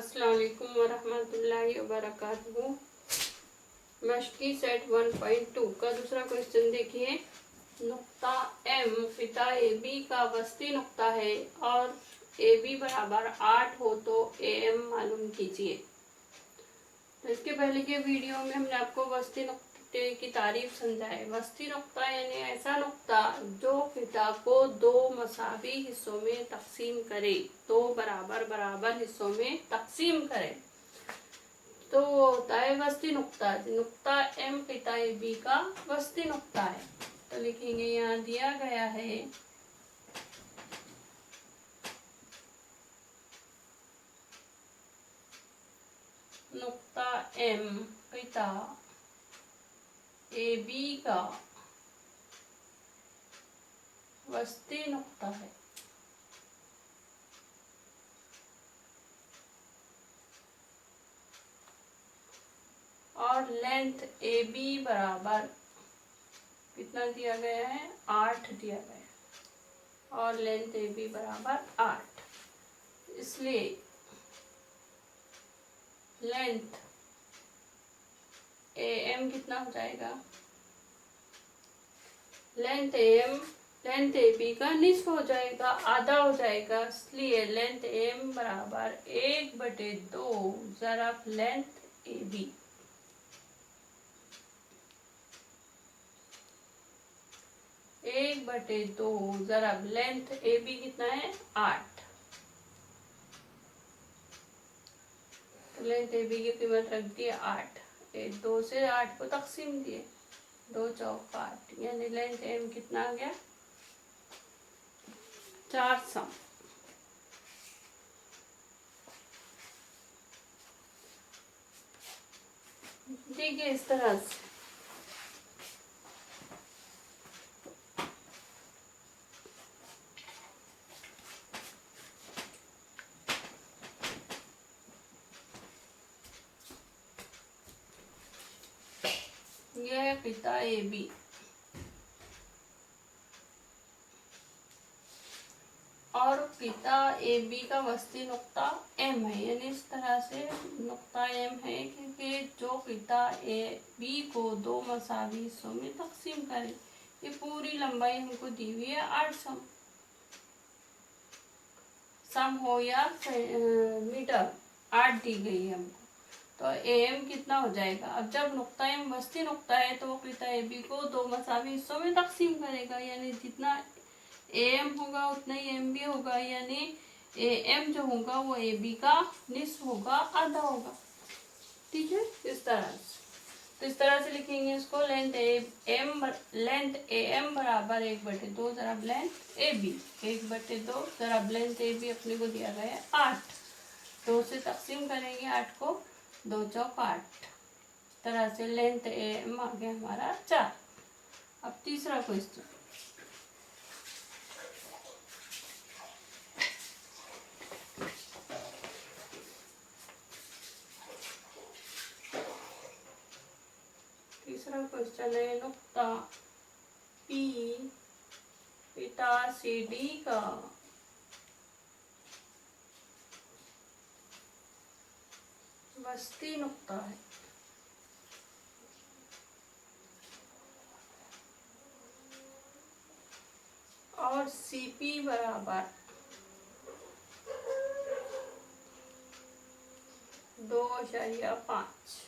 अस्सलाम वालेकुम वरहमतुल्लाहि वबरकातुहू। मशकी सेट 1.2 का दूसरा क्वेश्चन देखिए। नुक्ता एम पिता ए बी का वस्ती नुक्ता है और ए बी बराबर 8 हो तो ए एम मालूम कीजिए। तो इसके पहले के वीडियो में हमने आपको वस्ती नुक्ते की तारीफ समझाए। वस्ती नुक्ता यानी ऐसा नुक्ता जो पिता को दो मसावी हिस्सों में तकसीम करे, दो बराबर बराबर हिस्सों में तकसीम करे तो वो होता है वस्ती नुक्ता। नुक्ता एम पिता ए बी का वस्ती नुक्ता है। तो लिखेंगे, यहाँ दिया गया है नुक्ता एम पिता ए बी का वस्ती नुक्ता है और लेंथ ए बी बराबर कितना दिया गया है, 8 दिया गया है और लेंथ ए बी बराबर 8। इसलिए लेंथ ए एम कितना हो जाएगा, लेंथ ए बी का निस्फ हो जाएगा, आधा हो जाएगा। इसलिए लेंथ एम बराबर 1/2 ज़रब लेंथ ए बी। एक बटे दो ज़रब लेंथ ए बी कितना है, 8। तो लेंथ ए बी की कीमत रख दी 8। 2 से 8 को तकसीम दिए, 2 चौक 8, यानी लेंथ एम कितना आ गया, 4 सम। ठीक है, इस तरह से यह है पिता ए बी और पिता ए बी का वस्ती नुक्ता एम है। यानी इस तरह से नुक्ता एम है क्योंकि जो पिता ए बी को दो मसावी हिस्सों में तकसीम करे। ये पूरी लंबाई हमको दी हुई है 8 सम हो या मीटर, 8 दी गई है हमको। तो ए एम कितना हो जाएगा, अब जब नुक्ता एम वस्ती नुक्ता है तो वो पिता ए बी को दो मसावी हिस्सों में तकसीम करेगा, यानी जितना ए एम होगा उतना ही एम बी होगा। यानी ए एम जो होगा वो ए बी का निस्फ होगा, आधा होगा। ठीक है, इस तरह से। तो इस तरह से लिखेंगे इसको, लेंथ ए एम बराबर 1/2 ज़रब लेंथ ए बी। 1/2 ज़रब लेंथ ए बी अपने को दिया गया है 8। 2 से तकसीम करेंगे 8 को, 2 चौक 8। इस तरह से लेंथ ए एम आ गया हमारा 4। अब तीसरा क्वेश्चन। तीसरा क्वेश्चन है नुक्ता पी पिता सी डी का वस्ती नुक्ता है और सी पी बराबर 2.5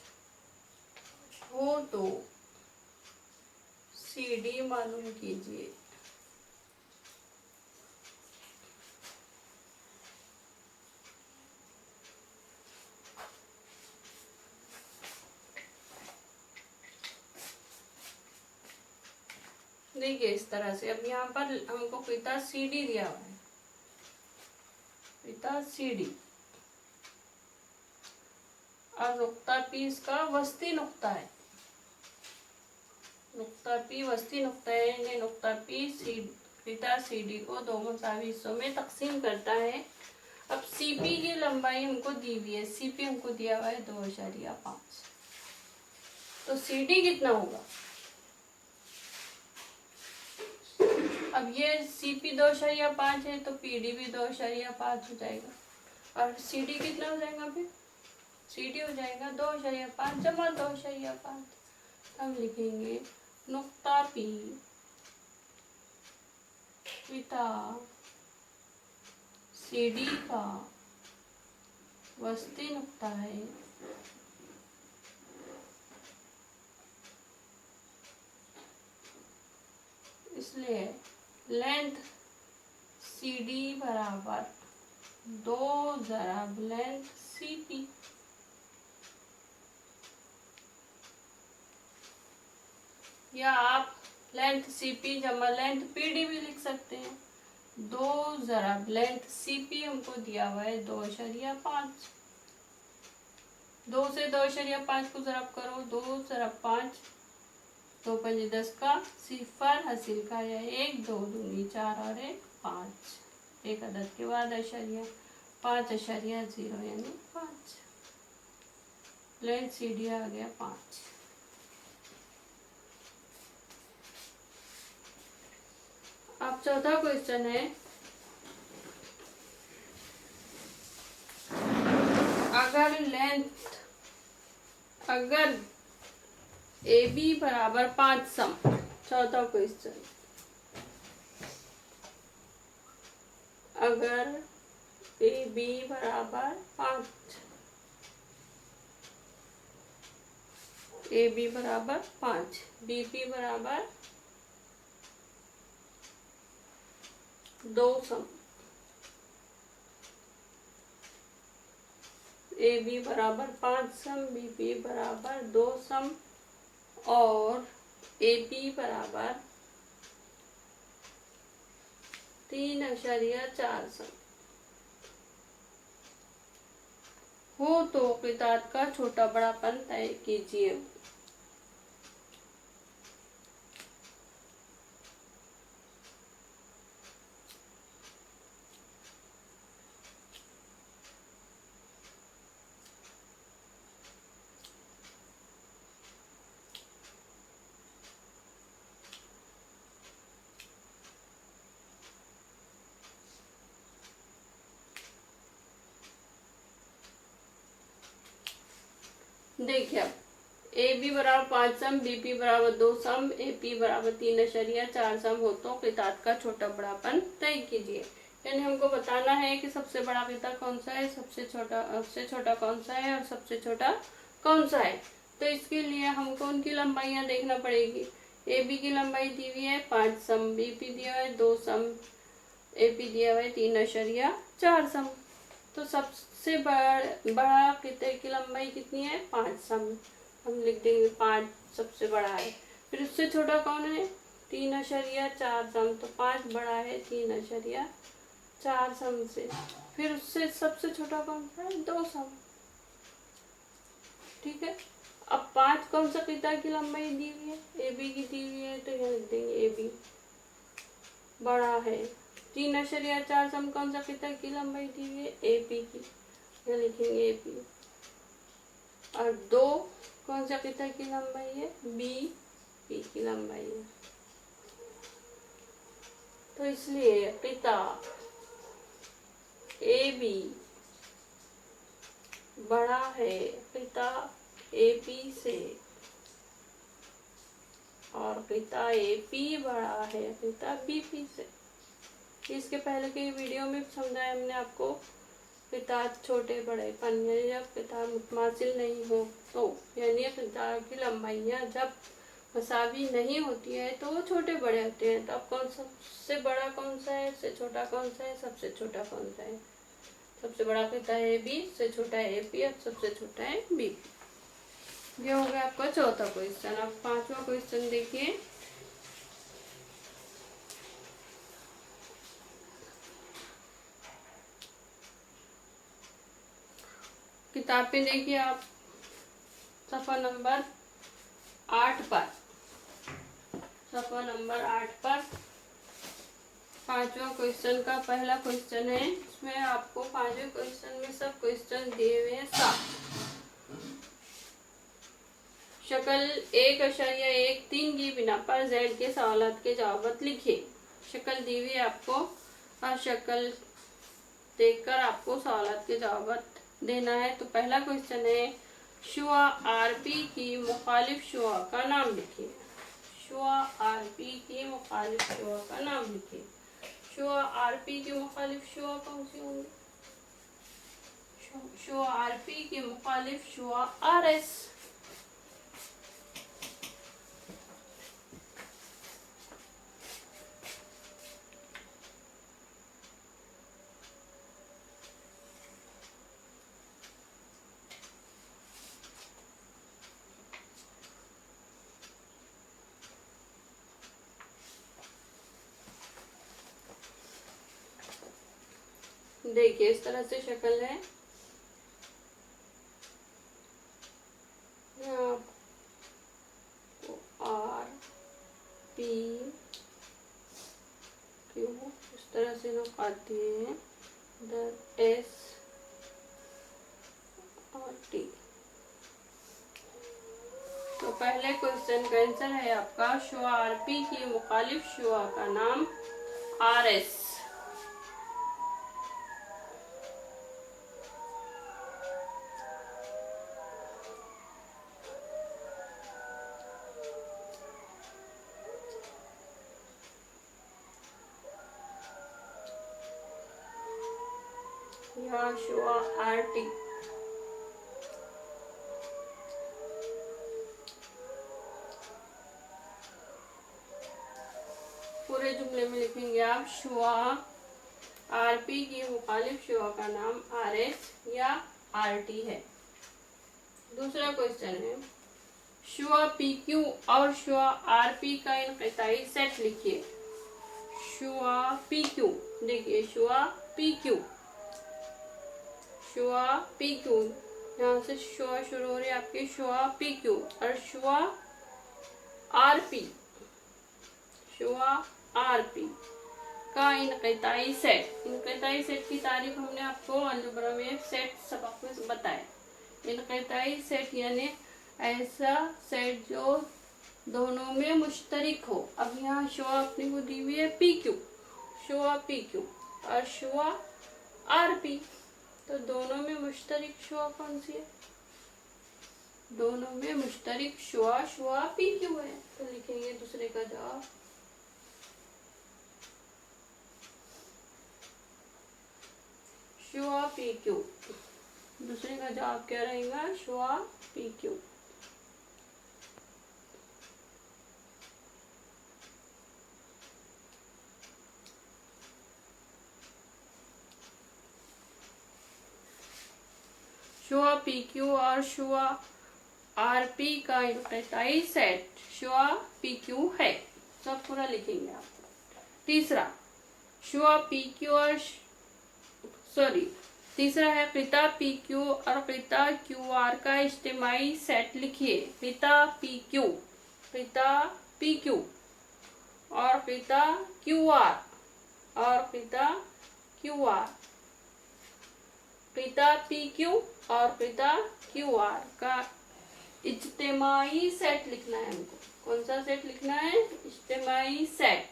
हो तो सी डी मालूम कीजिए। देखिए इस तरह से, अब यहाँ पर हमको पिता सी डी दिया हुआ है, पिता सी डी और नुक्ता पी इसका वस्ती नुक्ता है। नुक्ता पी वस्ती नुक्ता है, यानी नुक्ता पी पिता सी डी को दो मसावी हिस्सों में तकसीम करता है। अब सी पी की लंबाई हमको दी हुई है, सी पी हमको दिया हुआ है 2.5। तो सी डी कितना होगा, अब ये सी पी 2.5 है तो पी डी भी 2.5 हो जाएगा। और सी डी कितना हो जाएगा फिर? सी डी हो जाएगा 2.5 जमा 2.5। हम लिखेंगे नुक्ता पी पिता सी डी का वस्ती नुक्ता है, इसलिए लेंथ सी डी बराबर 2 ज़रब लेंथ सी पी। या आप लेंथ सी पी जमा लेंथ पी डी भी लिख सकते हैं। 2 ज़रब लेंथ सी पी हमको दिया हुआ है 2.5। 2 से 2.5 को ज़रब करो, 2 ज़रब 5, 2 5 10 का सिफर हासिल का है 1, 2 दूनी 4 और 1 5। एक अदद के बाद अशरिया 5.0 यानी 5। लेंथ सी डी आ गया 5। अब चौथा क्वेश्चन है, अगर ए बी बराबर 5 सम। चौथा क्वेश्चन, अगर ए बी बराबर 5, ए बी बराबर 5, बी पी बराबर 2 सम। ए बी बराबर 5 सम, बी पी बराबर 2 सम और ए पी बराबर 3.4 सम हो तो किताब का छोटा बड़ापन तय कीजिए। देखिए अब ए बी बराबर 5 सम, बी पी बराबर 2 सम, ए पी बराबर 3.4 सम हो तो किताब का छोटा बड़ापन तय कीजिए। यानी हमको बताना है कि सबसे बड़ा पिता कौन सा है, सबसे छोटा कौन सा है और सबसे छोटा कौन सा है। तो इसके लिए हमको उनकी लंबाइयां देखना पड़ेगी। ए बी की लंबाई दी हुई है 5 सम, बी पी दिया है 2 सम, ए पी दिया हुआ है 3.4 सम। तो सबसे बड़ा पिता की लंबाई कितनी है? 5 सम। हम लिख देंगे 5 सबसे बड़ा है। फिर उससे छोटा कौन है? 3.4 सम। तो 5 बड़ा है 3.4 सम से। फिर उससे सबसे छोटा कौन सा है? 2 सम। ठीक है। अब 5 कौन सा पिता की लंबाई दी हुई है? ए बी की दी हुई है, तो यहाँ लिख देंगे ए बी बड़ा है। 3.4 सम कौन सा पिता की लंबाई दी हुई है? ए पी की, यहाँ लिखेंगे ए पी। और 2 कौन सा पिता की लंबाई है? बी पी की लंबाई है। तो इसलिए पिता ए बी बड़ा है पिता ए पी से और पिता ए पी बड़ा है पिता बी पी से। इसके पहले के वीडियो में समझाया हमने आपको पिता छोटे बड़े पन, यानी जब पिता मुतमासिल नहीं हो तो, यानी पिता की लंबाइयाँ जब मसावी नहीं होती है तो वो छोटे बड़े होते हैं। तो अब कौन सबसे बड़ा कौन सा है, सबसे छोटा कौन सा है, सबसे छोटा कौन सा है? सबसे बड़ा पिता है बी, सबसे छोटा है ए पी और सबसे छोटा है बी पी। ये हो गया आपका चौथा क्वेश्चन। अब 5वां क्वेश्चन देखिए। किताब पे देखिए आप सफ़ा नंबर 8 पर, सफ़ा नंबर 8 पर 5वां क्वेश्चन का पहला क्वेश्चन है। इसमें आपको 5वें क्वेश्चन में सब क्वेश्चन दिए हुए हैं साफ। शक्ल 1.13 की बिना पर जेड के सवालात के जवाब लिखिए। शक्ल दी हुई है आपको और शक्ल देखकर आपको सवालात के जवाब देना है। तो पहला क्वेश्चन है, शुआ आरपी की मुखालिफ शुआ का नाम लिखिए। शुआ आरपी की मुखालिफ शुआ का नाम लिखिए। शुआ आरपी की मुखालिफ शुआ कौन सी होंगी? शुआ आरपी के मुखालिफ शुआ आरएस। देखिए इस तरह से शक्ल है। आर पी क्यू इस तरह से लोग आती है, इधर एस और टी। तो पहले क्वेश्चन का आंसर है आपका, शुआ आरपी की मुखालिफ शुआ का नाम आरएस। या शुआ आरटी। पूरे जुमले में लिखेंगे आप, शुआ आरपी की मुखालिफ शुआ का नाम आरएस या आरटी है। दूसरा क्वेश्चन है, शुआ पीक्यू और शुआ आरपी का इनक़िताई सेट लिखिए। शुआ पीक्यू, देखिए शुआ पीक्यू, शुआ पीक्यू, यहाँ से शुआ शुरू हो रही है आपकी, शुआ पीक्यू और शुआ आरपी, शुआ आरपी का इनक़िताई सेट। इनक़िताई सेट की तारीफ हमने आपको अलजबरा में सेट सबक में बताया। इनक़िताई सेट यानी ऐसा सेट जो दोनों में मुश्तरिक हो। अब यहाँ शुआ अपनी को दी हुई है पी क्यू, शुआ पी क्यू और शुआ आर पी, तो दोनों में मुश्तरिक शुआ कौन सी है? दोनों में मुश्तरिक शुआ शुआ पी क्यू है। तो लिखेंगे दूसरे का जवाब, शुआ पी क्यू। दूसरे का जवाब क्या रहेगा? शुआ पी क्यू। शुआ पी क्यू और शुआ आर पी का इनक़िताई सेट शुआ पी क्यू है। सब पूरा लिखेंगे आप। तीसरा, शुआ पी क्यू और तीसरा है क़िता पी क्यू और क़िता क्यू आर का इज्तिमाई सेट लिखिए। क़िता पी क्यू, क़िता पी क्यू और क़िता क्यू आर और क़िता क्यू आर, क़िता पी क्यू और क़िता क्यू आर का इज्तिमाई सेट लिखना है हमको। कौन सा सेट लिखना है? इज्तिमाई सेट।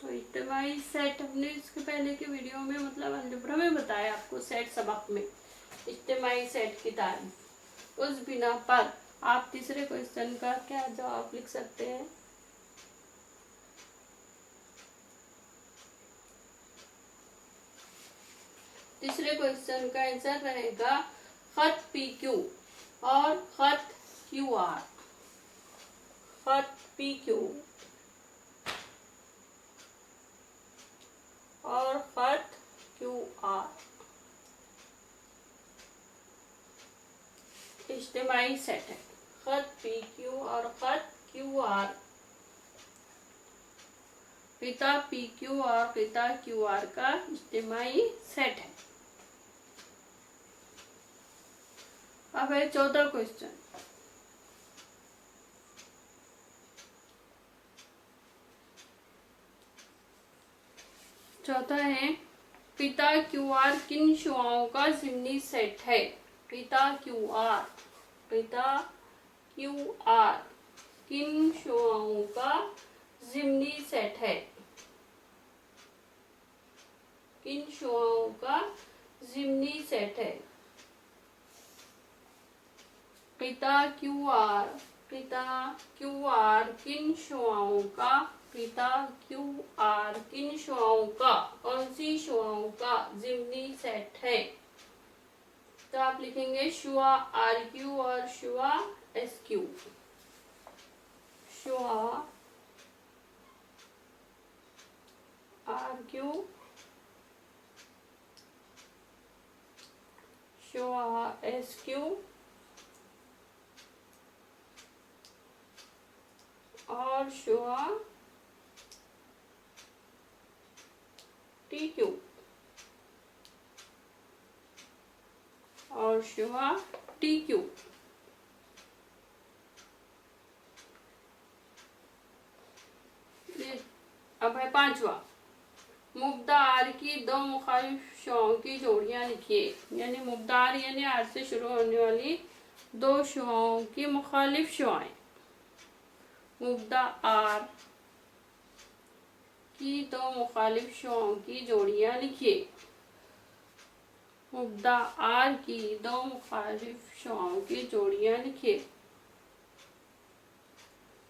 तो इज्तिमाई सेट हमने इसके पहले के वीडियो में मतलब अलजबरा में बताया आपको, सेट सबक में इज्तिमाई सेट की तारीफ। उस बिना पर आप तीसरे क्वेश्चन का क्या जवाब लिख सकते हैं? तीसरे क्वेश्चन का आंसर रहेगा खत पी क्यू और खत क्यू आर। खत पी क्यू और खत क्यू आर इज्तिमाई सेट है। खत पी क्यू और खत क्यू आर, क़िता पी क्यू और क़िता क्यू आर का इज्तिमाई सेट है। अब है चौथा क्वेश्चन। चौथा है, क़िता क्यू आर किन शुआओं का ज़िमनी सेट है? क़िता क्यू आर, क़िता क्यू आर किन शुआओं का ज़िमनी सेट है? किन शुआओं का ज़िम्नी सेट है? पिता क्यू आर किन शुआओं का कौन सी शुआओं का ज़िम्नी सेट है? तो आप लिखेंगे शुआ आर क्यू और शुआ एस क्यू। शुआ आर क्यू, शुआ एस क्यू और शुआ टी क्यू और शुआ टी क्यू। अब है पांचवा, मुब्दा आर की दो मुखालिफ शुआओं की जोड़ियां लिखिए। यानी मुब्दा आर यानी आर से शुरू होने वाली दो शुआओं की मुखालिफ शुआएं। मुब्दा आर की दो मुखालिफ शुआओं की जोड़ियां लिखिए। मुब्दा आर की दो मुखालिफ शुआओं की जोड़ियां लिखिए।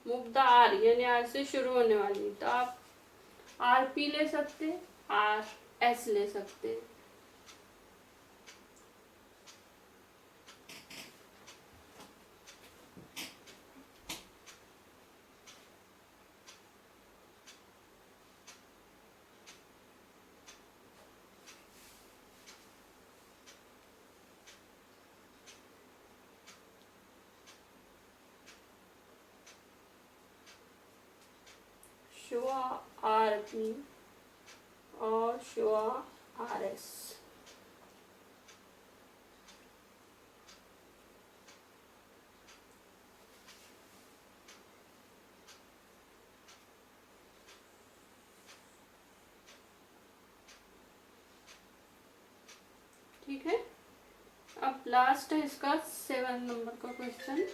मुब्दा आर यानी आर से शुरू होने वाली, तो आप आर पी ले सकते, आर एस ले सकते। शुआ आर पी और शुआ आर एस। ठीक है। अब लास्ट है इसका 7 नंबर का क्वेश्चन।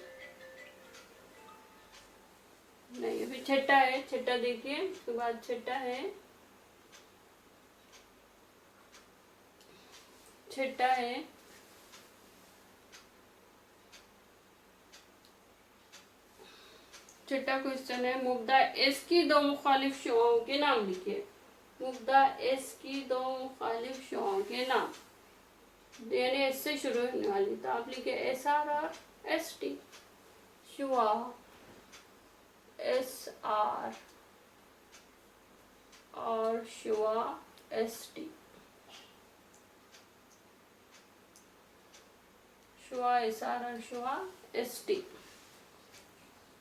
नहीं, अभी छठा है। छठा देखिए, उसके बाद छठा है। छठा है छठा क्वेश्चन है, मुब्दा एस की दो मुखालिफ शुआओं के नाम लिखिए। मुब्दा एस की दो मुखालिफ शुआओं के नाम, यानी एस से शुरू होने वाली, तो आप लिखे एस आर और एस टी। शुआ एस आर और शुआ एस टी। शुआ एस आर और शुआ एस टी।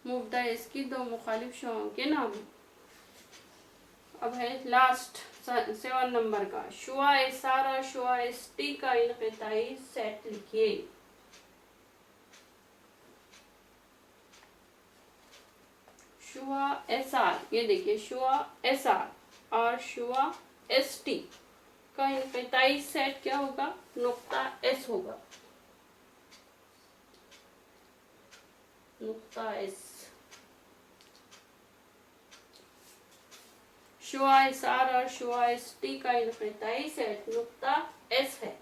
मुब्दा एस की दो मुखालिफ शुआओं के नाम। अब है लास्ट 7 नंबर का, शुआ एस आर और शुआ एस टी का इनक़िताई सेट लिखिए। शुआ एस आर, ये देखिए शुआ एस आर और शुआ एस टी का इनक़िताई सेट क्या होगा? नुक्ता एस होगा। नुक्ता एस। शुआ एस आर और शुआ एस टी का इनक़िताई सेट नुक्ता एस है।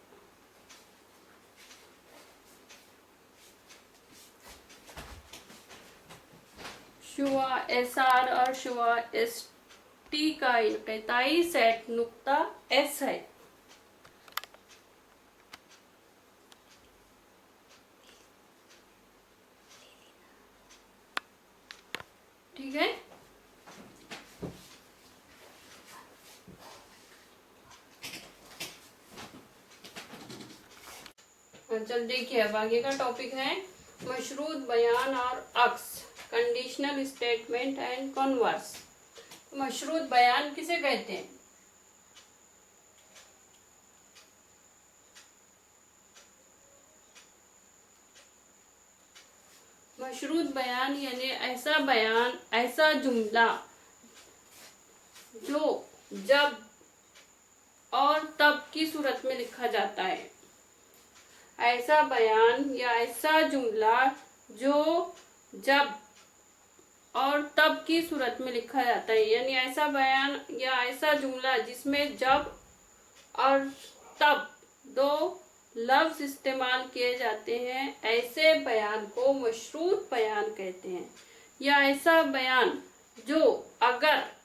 शुआ एस आर और शुआ एस टी का इनक़िताई सेट नुक्ता एस है। ठीक है। चल देखिए, अब आगे का टॉपिक है मशरूत बयान और अक्स, कंडीशनल स्टेटमेंट एंड कन्वर्स। मशरूत बयान किसे कहते हैं? मशरूत बयान यानी ऐसा बयान, ऐसा जुमला जो जब और तब की सूरत में लिखा जाता है। ऐसा बयान या ऐसा जुमला जो जब और तब की सूरत में लिखा जाता है। यानी ऐसा बयान या ऐसा जुमला जिसमें जब और तब दो लफ्ज इस्तेमाल किए जाते हैं, ऐसे बयान को मशरूत बयान कहते हैं। या ऐसा बयान जो अगर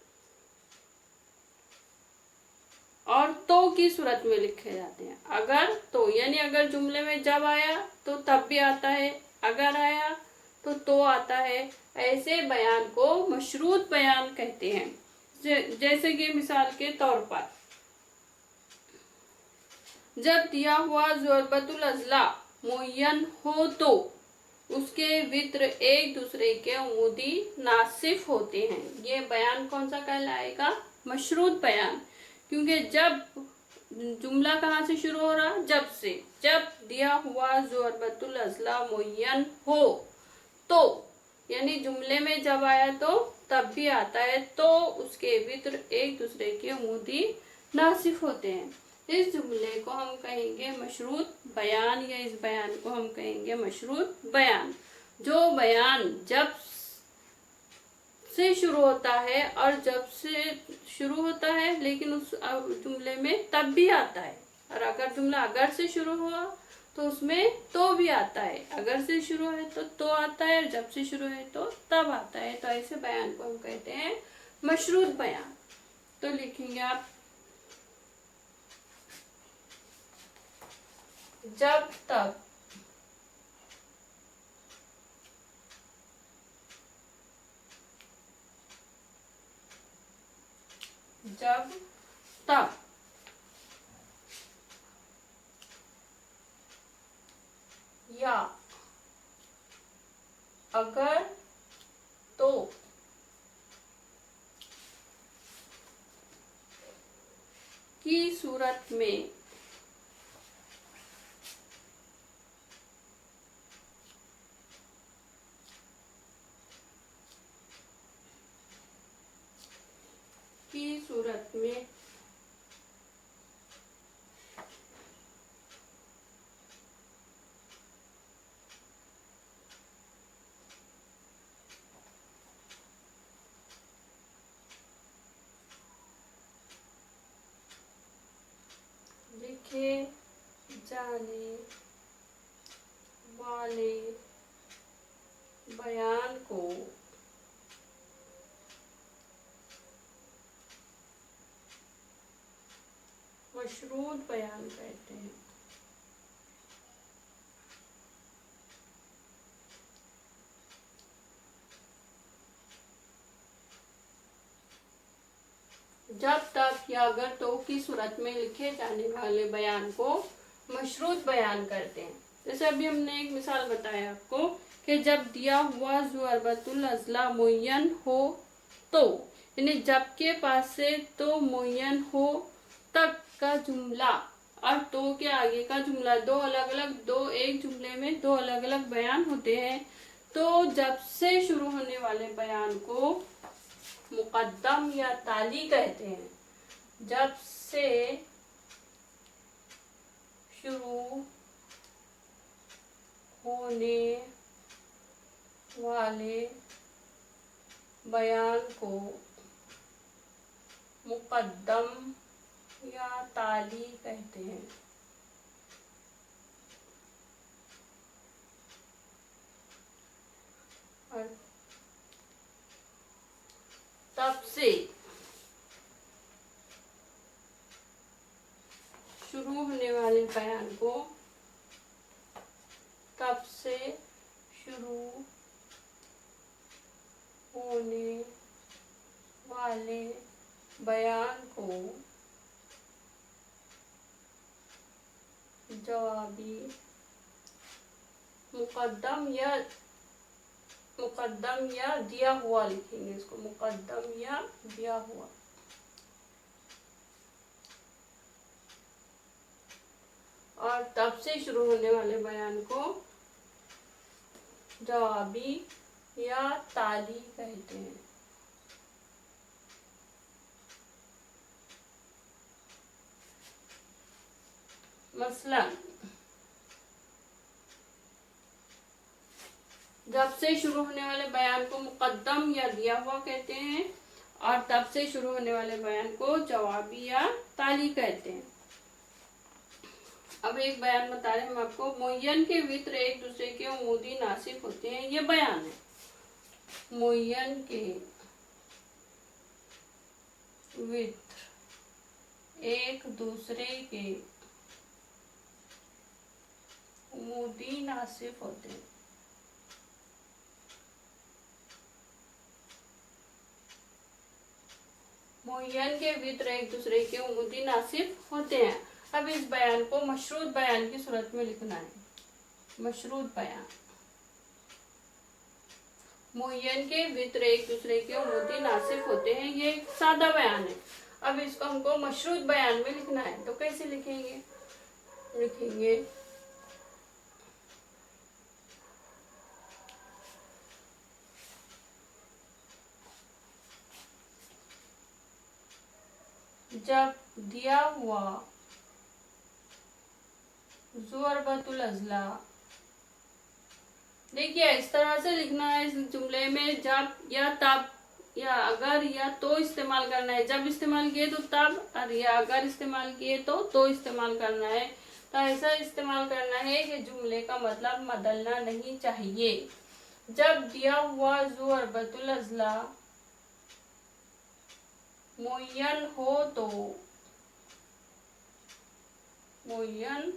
और तो की सूरत में लिखे जाते हैं। अगर तो यानी अगर जुमले में जब आया तो तब भी आता है, अगर आया तो आता है। ऐसे बयान को मशरूत बयान कहते हैं। जैसे कि मिसाल के तौर पर, जब दिया हुआ ज़ुरबतुल अज़ला मुय्यन हो तो उसके वित्र एक दूसरे के अमूदी नासिफ होते हैं। ये बयान कौन सा कहलाएगा? मशरूत बयान। क्योंकि जब जुमला कहाँ से शुरू हो रहा? जब से। जब दिया हुआ ज़ुरबतुल अज़ला मुय्यन हो तो यानी जुमले में जब आया तो तब भी आता है, तो उसके वित्र एक दूसरे के अमूदी नासिफ होते हैं। इस जुमले को हम कहेंगे मशरूत बयान, या इस बयान को हम कहेंगे मशरूत बयान। जो बयान जब से शुरू होता है और जब से शुरू होता है लेकिन उस जुमले में तब भी आता है। और अगर जुमला अगर से शुरू हुआ तो उसमें तो भी आता है। अगर से शुरू है तो आता है, और जब से शुरू है तो तब आता है। तो ऐसे बयान को हम कहते हैं मशरूत बयान। तो लिखेंगे आप, जब तब, जब तब, या अगर तो की सूरत में लिखे जाने वाले बयान को मशरूत बयान कहते हैं। जब तक या अगर तो की सूरत में लिखे जाने वाले बयान को मशरूत बयान करते हैं। जैसे अभी हमने एक मिसाल बताया आपको कि जब दिया हुआ ज़ुरबतुल अज़ला मुय्यन हो तो, यानी जब के पास से तो मुय्यन हो तक का जुमला और तो के आगे का जुमला दो अलग अलग, दो एक जुमले में दो अलग अलग बयान होते हैं। तो जब से शुरू होने वाले बयान को मुकद्दम या ताली कहते हैं। जब से शुरू होने वाले बयान को मुकद्दम या ताली कहते हैं। और तब से शुरू होने वाले बयान को, तब से शुरू होने वाले बयान को जवाबी मुकद्दम या दिया हुआ लिखेंगे इसको, मुकद्दम या दिया हुआ। और तब से शुरू होने वाले बयान को जवाबी या ताली कहते हैं। मसलन जब से शुरू होने वाले बयान को मुकद्दम या दिया हुआ कहते हैं और तब से शुरू होने वाले बयान को जवाबी या ताली कहते हैं। अब एक बयान बता रहे हैं हम आपको, मुय्यन के वित्र एक दूसरे के उमूदी नासिफ होते हैं। ये बयान है, मुय्यन के वित्र एक दूसरे के उमूदी नासिफ होते हैं। मुय्यन के वित्र एक दूसरे के उमूदी नासिफ होते हैं। अब इस बयान को मशरूत बयान की सूरत में लिखना है। मशरूत बयान, मुय्यन के वित्र एक दूसरे के उमूदी नासिफ होते हैं, ये एक सादा बयान है। अब इसको हमको मशरूत बयान में लिखना है, तो कैसे लिखेंगे? लिखेंगे जब दिया हुआ ज़ुरबतुल अज़ला, देखिए इस तरह से लिखना है। इस जुमले में जब या तब या अगर या तो इस्तेमाल करना है। जब इस्तेमाल किए तो तब, और या अगर इस्तेमाल किए तो इस्तेमाल करना है। तो ऐसा इस्तेमाल करना है कि जुमले का मतलब बदलना नहीं चाहिए। जब दिया हुआ ज़ुरबतुल अज़ला मुय्यन हो तो, मुय्यन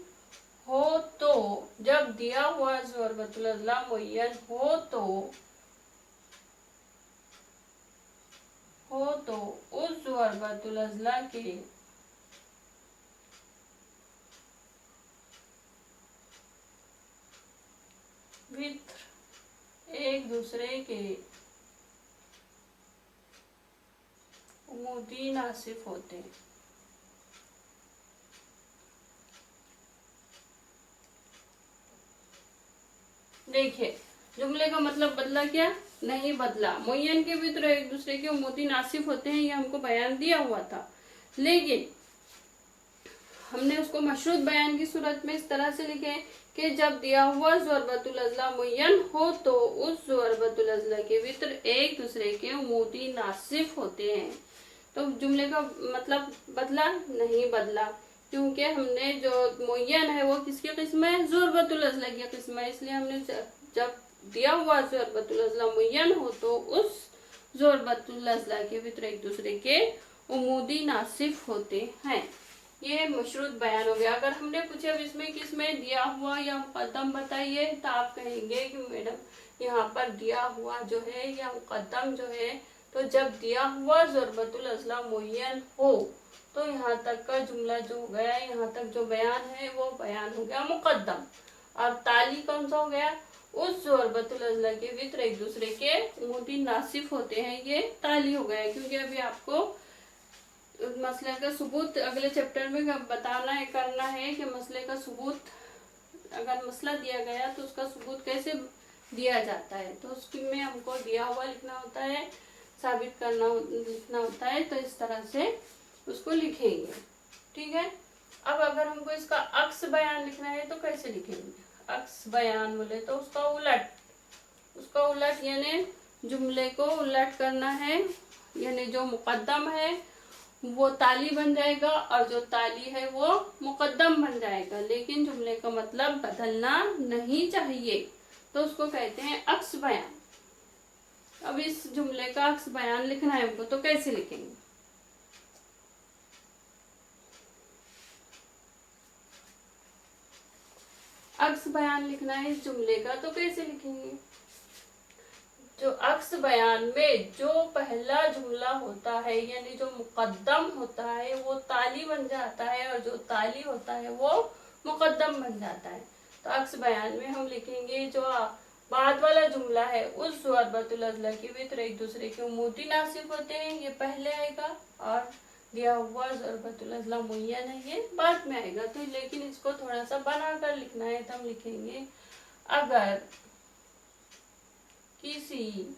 हो तो, जब दिया हुआ ज़ुरबतुल अज़ला मुय्यन हो तो उस ज़ुरबतुल अज़ला के वित्र एक दूसरे के उमूदी नासिफ होते हैं। देखिए जुमले का मतलब बदला क्या? नहीं बदला। मुय्यन के वित्र एक दूसरे के उमूदी नासिफ होते हैं, ये हमको बयान दिया हुआ था, लेकिन हमने उसको मशरूत बयान की सूरत में इस तरह से लिखे कि जब दिया हुआ ज़ुरबतुल अज़ला मुय्यन हो तो उस ज़ुरबतुल अज़ला के वित्र एक दूसरे के उमूदी नासिफ होते हैं। तो जुमले का मतलब बदला? नहीं बदला, क्योंकि हमने जो मुय्यन है वो किसकी किस्म है? ज़ुरबतुल अज़ला की किस्म है। इसलिए हमने जब दिया हुआ ज़ुरबतुल अज़ला मुय्यन हो तो उस ज़ुरबतुल अज़ला के वित्र एक दूसरे के उमूदी नासिफ होते हैं। ये मशरूत बयान हो गया। अगर हमने पूछे अब इसमें किसमें दिया हुआ या मुकद्दम बताइए, तो आप कहेंगे कि मैडम यहाँ पर दिया हुआ जो है या मुकद्दम जो है, तो जब दिया हुआ ज़ुरबतुल अज़ला मुय्यन हो तो यहाँ तक का जुमला जो हो गया, यहाँ तक जो बयान है वो बयान हो गया मुकद्दम। और ताली कौन सा हो गया? उस ज़ुरबतुल अज़ला के वित्र एक दूसरे के उमूदी नासिफ होते हैं, ये ताली हो गया। क्योंकि अभी आपको मसले का सबूत अगले चैप्टर में बताना है, करना है कि मसले का सबूत, अगर मसला दिया गया तो उसका सबूत कैसे दिया जाता है। तो उसमें हमको दिया हुआ लिखना होता है, साबित करना लिखना होता है। तो इस तरह से उसको लिखेंगे, ठीक है। अब अगर हमको इसका अक्स बयान लिखना है तो कैसे लिखेंगे? अक्स बयान बोले तो उसका उलट, उसका उलट यानी जुमले को उलट करना है, यानी जो मुकद्दम है वो ताली बन जाएगा और जो ताली है वो मुकद्दम बन जाएगा, लेकिन जुमले का मतलब बदलना नहीं चाहिए। तो उसको कहते हैं अक्स बयान। अब इस जुमले का अक्स बयान लिखना है हमको, तो कैसे लिखेंगे? अक्स बयान लिखना है इस जुमले का, तो कैसे लिखेंगे? जो अक्स बयान में जो पहला जुमला होता है यानी जो मुकद्दम होता है वो ताली बन जाता है, और जो ताली होता है वो मुकद्दम बन जाता है। तो अक्स बयान में हम लिखेंगे जो बाद वाला जुमला है उस ज़ुरबतुल अज़ला के वित्र एक दूसरे के उमूदी नासिफ होते हैं, ये पहले आएगा, और दिया हुआ ज़ुरबतुल अज़ला मुय्यन है ये बाद में आएगा। तो लेकिन इसको थोड़ा सा बनाकर लिखना है, तो हम लिखेंगे अगर किसी,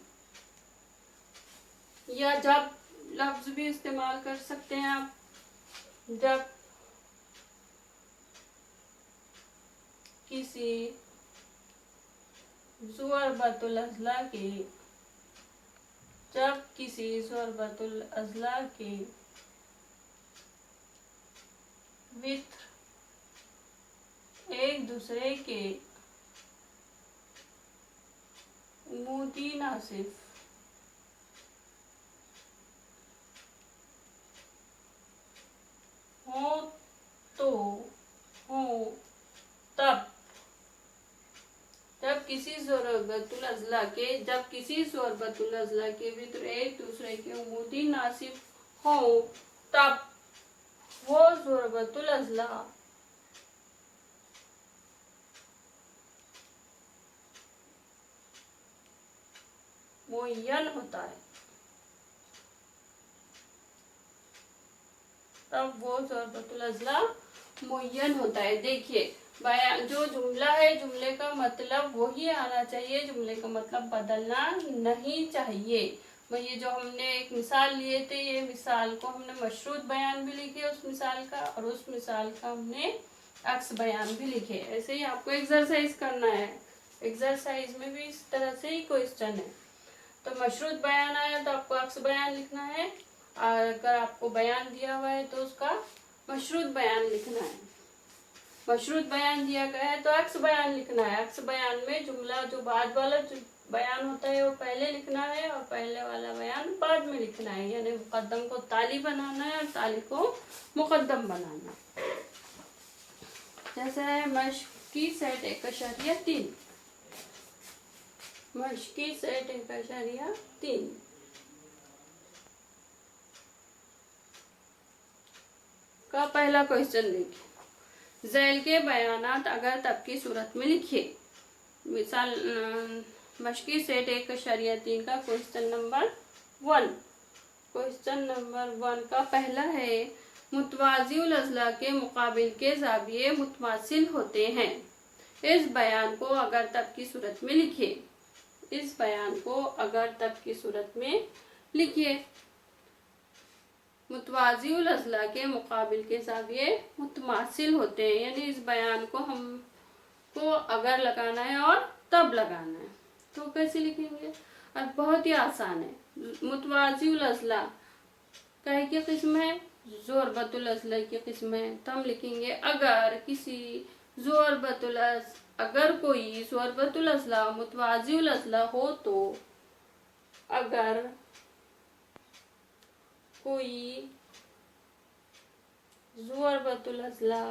या जब लफ्ज भी इस्तेमाल कर सकते हैं आप, जब किसी ज़ुरबतुल अज़ला के, जब किसी ज़ुरबतुल अज़ला के वित्र एक दूसरे के मुतनासिब हो तो हो तब जब किसी ज़ोरबतुल अज़ला के वित्र एक दूसरे के मुतनासिब हो तब वो ज़ोरबतुल अज़ला मुअय्यन होता है। तब वो ज़ोरबतुल अज़ला मुअय्यन होता है। देखिए बयान जो जुमला है, जुमले का मतलब वही आना चाहिए, जुमले का मतलब बदलना नहीं चाहिए। ये जो हमने एक मिसाल लिए थे, ये मिसाल को हमने मशरूत बयान भी लिखे उस मिसाल का, और उस मिसाल का हमने अक्स बयान भी लिखे। ऐसे ही आपको एक्सरसाइज करना है। एक्सरसाइज में भी इस तरह से ही क्वेश्चन है। तो मशरूत बयान आया तो आपको अक्स बयान लिखना है, और अगर आपको बयान दिया हुआ है तो उसका मशरूत बयान लिखना है। मशरूत बयान दिया गया है तो अक्स बयान लिखना है। अक्स बयान में जुमला जो बाद वाला जो बयान होता है वो पहले लिखना है, और पहले वाला बयान बाद में लिखना है। यानी मुकद्दम को ताली बनाना है और ताली को मुकद्दम बनाना। जैसे है मशकी सेट 1.3, मशकी सेट 1.3 का पहला क्वेश्चन देखिए। झैल के बयानात अगर तब की सूरत में लिखिए। मिसाल मशकी सेट 1.3 का क्वेश्चन नंबर 1। क्वेश्चन नंबर 1 का पहला है, मुतवाज़िउल अज़ला के मुकाबिल के ज़ाविये मुतमासिल होते हैं। इस बयान को अगर तब की सूरत में लिखिए। इस बयान को अगर तब की सूरत में लिखिए। मुतवाज़िउल अज़ला के मुकाबिल के ज़ाविये मुतमासिल होते हैं, यानी इस बयान को हमको अगर लगाना है और तब लगाना है। तो कैसे लिखेंगे? अब बहुत ही आसान है। मुतवाज़िउल अज़ला कई की किस्म है, ज़ोरबतुल अज़ला की किस्म है। तो हम लिखेंगे अगर किसी अगर कोई ज़ोरबतुल अज़ला मुतवाज़िउल अज़ला हो तो, अगर कोई ज़ोरबतुल अज़ला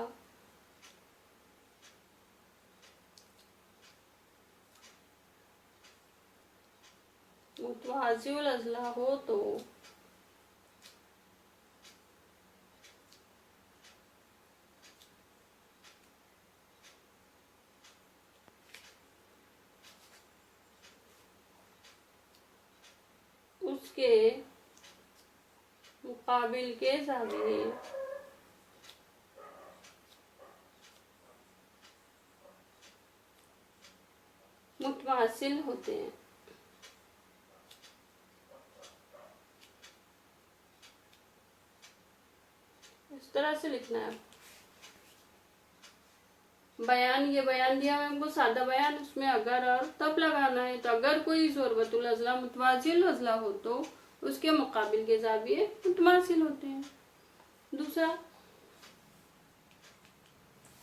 मुतवाज़िउल अज़ला हो तो उसके मुकाबिल के ज़ाविये मुतमासिल होते हैं। इस तरह से लिखना है। बयान, ये बयान दिया है हमको सादा बयान, उसमें अगर और तब लगाना है। तो अगर कोई ज़ोरबतुल अज़ला मुतवाज़िल अज़ला हो तो उसके मुकाबिल के ज़ाविये मुतमासिल होते हैं।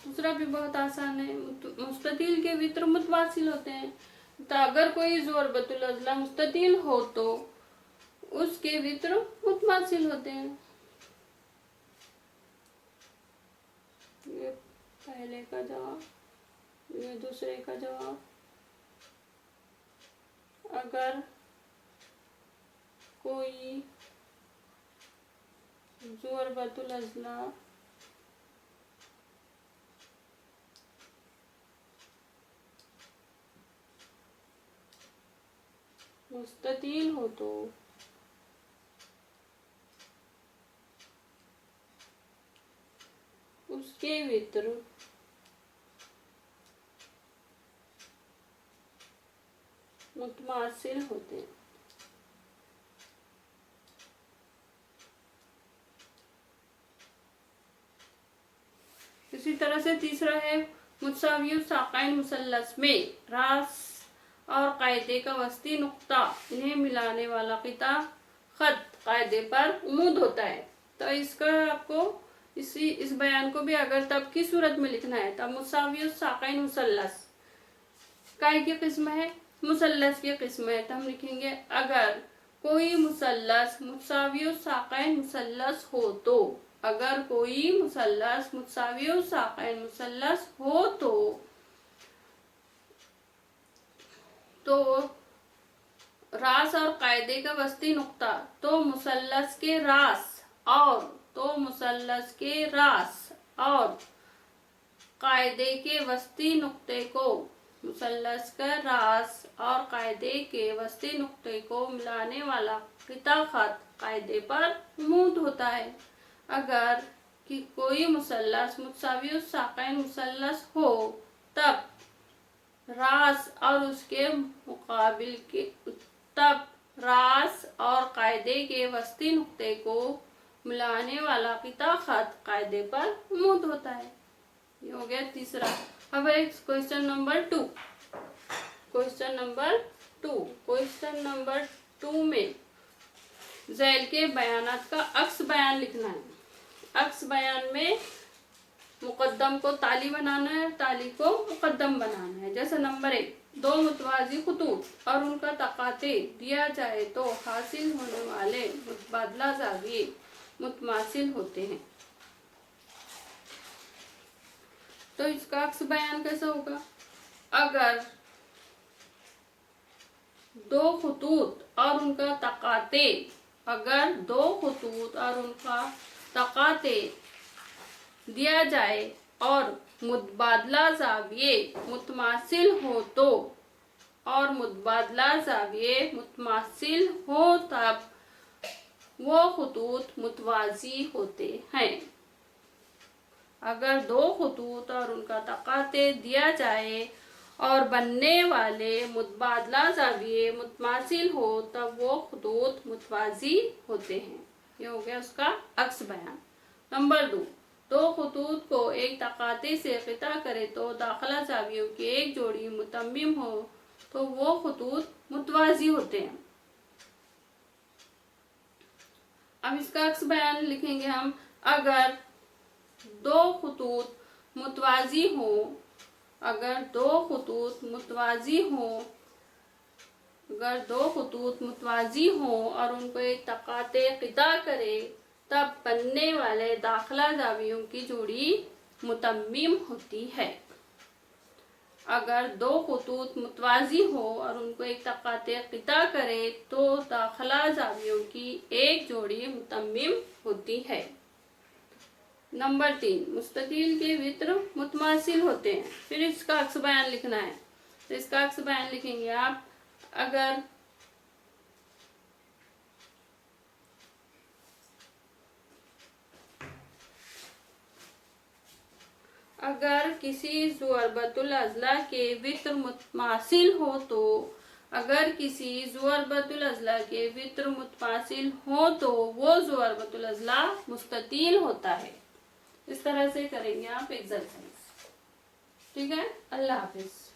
दूसरा भी बहुत आसान है। मुस्ततील के वित्र मुतवासिल होते हैं। तो अगर कोई ज़ोरबतुल अज़ला मुस्ततील हो तो उसके वित्र मुतमासिल होते हैं। ये पहले का जवाब, ये दूसरे का जवाब। अगर कोई ज़ोरबतुल अज़ला मुस्ततील हो तो उसके वित्र मुतमासिल होते हैं। इसी तरह से तीसरा है, मुतसावियु साक़ैन मुसल्लस में रास और कायदे का वस्ती नुक्ता इन्हें मिलाने वाला क़िता ख़त कायदे पर उमूद होता है। तो इसका आपको इस बयान को भी अगर तब की सूरत में लिखना है तब मुसावियुस साक़ैन मुसल्लस काय की किस्म है, मुसल्लस की किस्म है, तो हम लिखेंगे अगर कोई मुसल्लस मुसावियुस साक़ैन मुसल्लस हो तो, अगर कोई मुसल्लस मुसावियुस साक़ैन मुसल्लस हो तो रास और कायदे का वस्ती नुक्ता, तो मुसल्लस के रास और कायदे के वस्ती नुक्ते को, मुसल्लस का रास और कायदे के वस्ती नुक्ते को मिलाने वाला किता खत कायदे पर मौजूद होता है। अगर कि कोई मुसल्लस मुतसावियुस साक़ैन मुसल्लस हो तब रास और उसके मुकाबिल के तब रास और कायदे के वस्ती नुक्ते को मिलाने वाला किता खत कायदे पर मौजूद होता है। ये हो गया तीसरा। अब क्वेश्चन नंबर टू में ज़ैल के बयानात का अक्स बयान लिखना है। अक्स बयान में मुकद्दम को ताली बनाना है, ताली को मुकद्दम बनाना है। जैसे नंबर 1, दो मुतवाज़ी खुतूत और उनका तकाते दिया जाए तो हासिल होने वाले मुतबादला ज़ाविये मुतमासिल होते हैं। तो इसका अक्स बयान कैसा होगा? अगर दो खुतूत और उनका तकाते दिया जाए और मुतबादला ज़ाविये मुतमासिल हो तब वो खुतूत मुतवाज़ी होते हैं। अगर दो खुतूत और उनका तकाते दिया जाए और बनने वाले मुतबादला ज़ाविये मुतमासिल हो तब वो खुतूत मुतवाज़ी होते हैं। ये हो गया उसका अक्स बयान। नंबर 2, दो खुतूत को एक तकाते से क़िता करे तो दाखिला ज़ावियों की एक जोड़ी मुतम्मिम हो तो वो खुतूत मुतवाज़ी होते हैं। अब इसका अक्स बयान लिखेंगे हम। अगर दो खुतूत मुतवाज़ी हो और उनको एक तकाते क़िता करे तब बनने वाले दाखिला ज़ावियों की जोड़ी मुतम्मिम होती है। अगर दो खुतूत मुतवाज़ी हो और उनको एक तकाते क़िता करे तो दाखिला ज़ावियों की एक जोड़ी मुतम्मिम होती है। नंबर 3, मुस्ततील के वित्र मुतमासिल होते हैं। फिर इसका अक्स बयान लिखना है। तो इसका अक्स बयान लिखेंगे आप। अगर किसी ज़ुअरबतुल अज़ला के वित्र मुतमासिल हो तो वो ज़ुअरबतुल अज़ला मुस्ततील होता है। इस तरह से करेंगे आप एक्सरसाइज। ठीक है, अल्लाह हाफिज़।